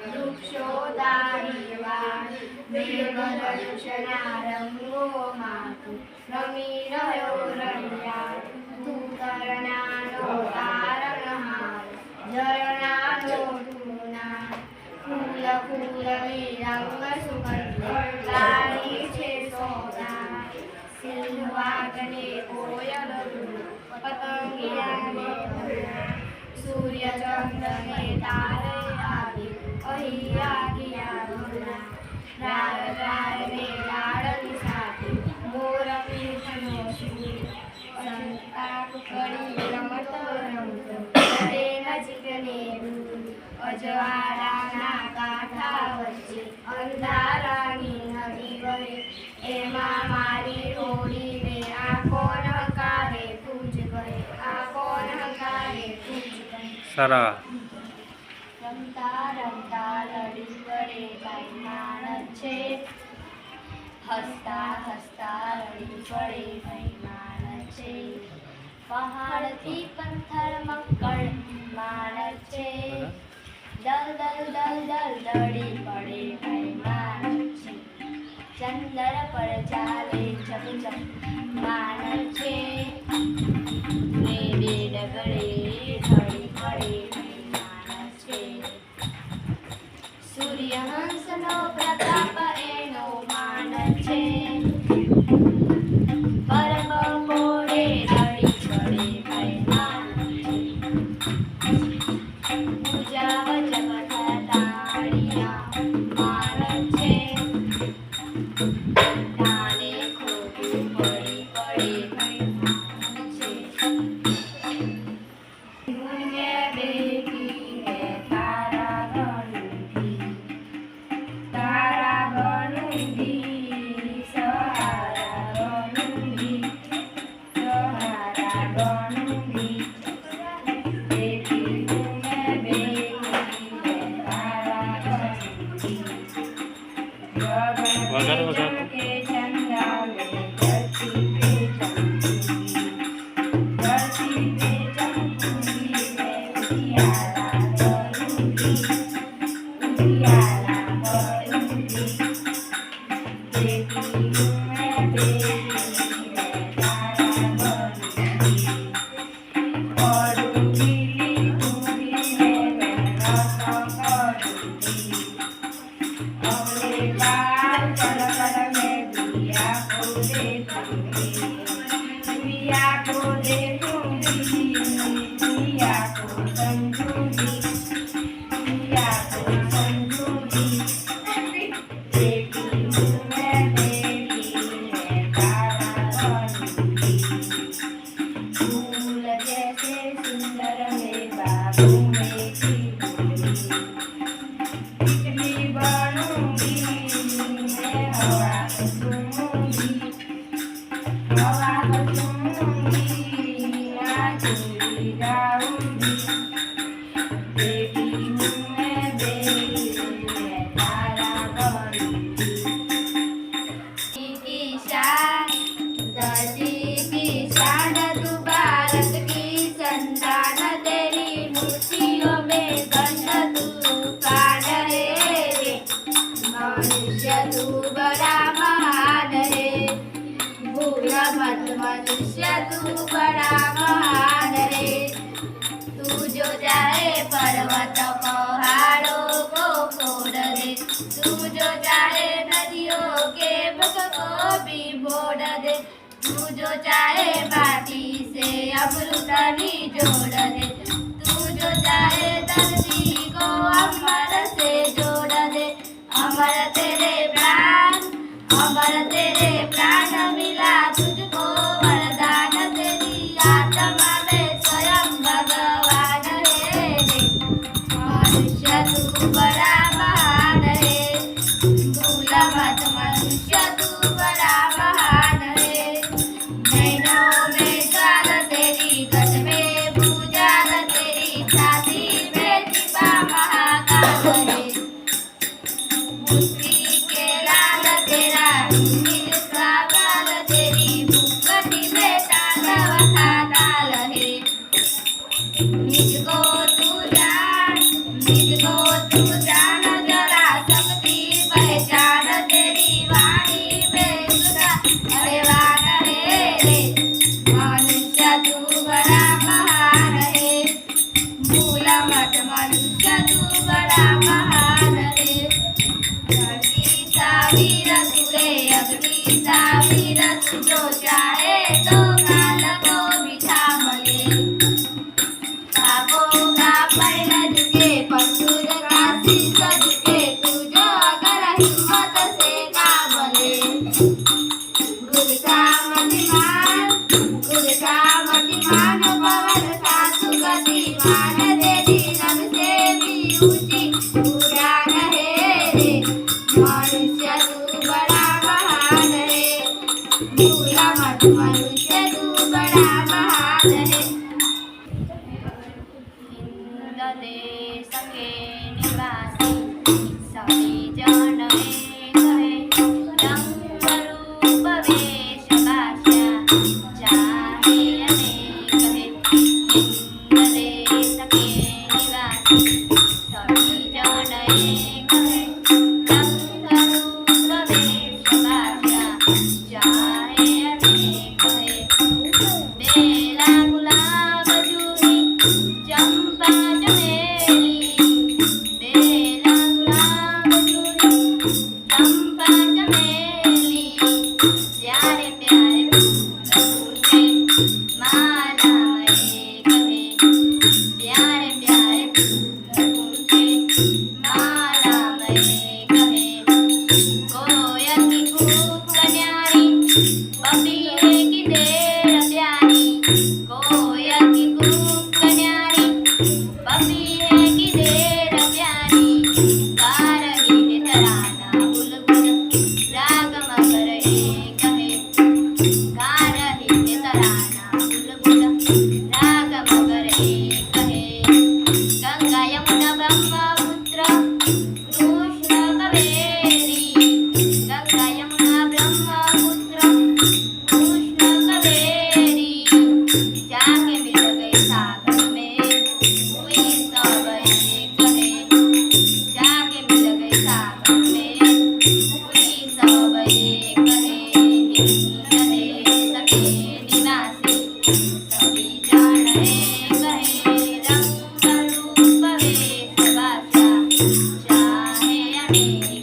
वृक्षोदारी वाण मेघधनुषना रंगो मातु रमी રહ્યો રળિયાળ તું તરણાનો તારણહાર ઝરણાનો ધૂના ફૂલ ફૂલની રંગ સુગંધ લાડી છે સોના સિંહવાગને કોયલ પતંગિયાને સૂર્ય ચંદ્રને તારે આવી અહીંયા ગયા ભલા રાર રાર ને લાડની સાથે મોર પીઠનો શૂર સંતા કુકડી રમતો રમતો તે નજીકને દૂર અજવાળાના કાંઠા વચ્ચે અંધારાની નદી વહે એમાં મારી હોડીને આ કોણ હંકારે તું જ કહે આ કોણ હંકારે તું જ કહે સારા રમતા રમતા લડી પડે ભાઈ માણસ છે હસતા હસતા લડી પડે ભાઈ માણસ છે પહાડથી પથ્થર મક્કડ માણસ છે દલ દલ દલ દલ લડી પડે ભાઈ માણસ છે ચંદર પર ચાલે જપ જપ માણસ છે બે બે ડગડે ઢળી પડે સૂર્યહંસનો પ્રતાપ એનો માન છે પરમ કોડે રડી પડે ભાઈ માન પૂજા વજપ થતાડિયા માન છે તાને ખોટું પડી પડે ભાઈ માન છે ગુણગે બેકી હે તારા मनुष्य तू बड़ा महान रे तू जो चाहे पर्वत पहाड़ों को फोड़ दे तू जो चाहे नदियों के मुख को भी मोड़ दे तू जो चाहे माटी से अमृतनी जोड़ दे तू जो चाहे धरती को अमर से जोड़ दे अमर तेरे प्राण मिला तुझको वरदान तेरी आत्मा में स्वयं भगवान है मनुष्य तू बड़ा महान है भूला मत मनुष्य तू बड़ा महान है नैनों में ज्वाल तेरी गज में भूजाल तेरी छाती में छिपा महाकाल है मुट्ठी के लाल तेरा मुझको तू जान को तू जान जरा सकती पहचान तेरी वाणी में सुधा अरे वाह रे मनुष्य तू बड़ा महान है भूला मत मनुष्य तू बड़ा महान है अग्नि सावीर तुरे अग्नि सावीर तू जो चाहे तो काल को बिठा मले पापों का पर न झुके पशुर का शीश झुके तू जो अगर हिम्मत से काबले गुर का मतिमान पवन का सुगतिमान तेरी रब से भी ऊंची उड़ान है रे मनुष्य तू बड़ा महान है भूला मत मनुष्य तू बड़ा महान है देश के निवासी सभी जन एक है रंग रूप वेश भाषा चाहे अनेक है देश के निवासी सभी जन एक है रंग रूप वेश भाषा चाहे अनेक है बेला गुलाब जूही चंपा चमेली बेला गुलाब जूही चंपा चमेली प्यारे प्यारे फूल के माला एक है प्यारे प्यारे फूल के माला एक है कोयल की कूक न्यारी पपीहे की देर प्यारी कोयल की कूक न्यारी पपीहे की देर प्यारी गा रही है तराना बुलबुल राग मगर एक है गा रही है तराना बुलबुल राग मगर एक है गंगा यमुना ब्रह्मपुत्र कृष्ण कावेरी गंगा यमुना ब्रह्मपुत्र कृष्ण कावेरी जाके मिल गए सागर में हुई सब एक है जाके मिल गए सागर में हुई सब एक है देश के निवासी सभी जन एक है रंग रूप वेश भाषा चाहे अनेक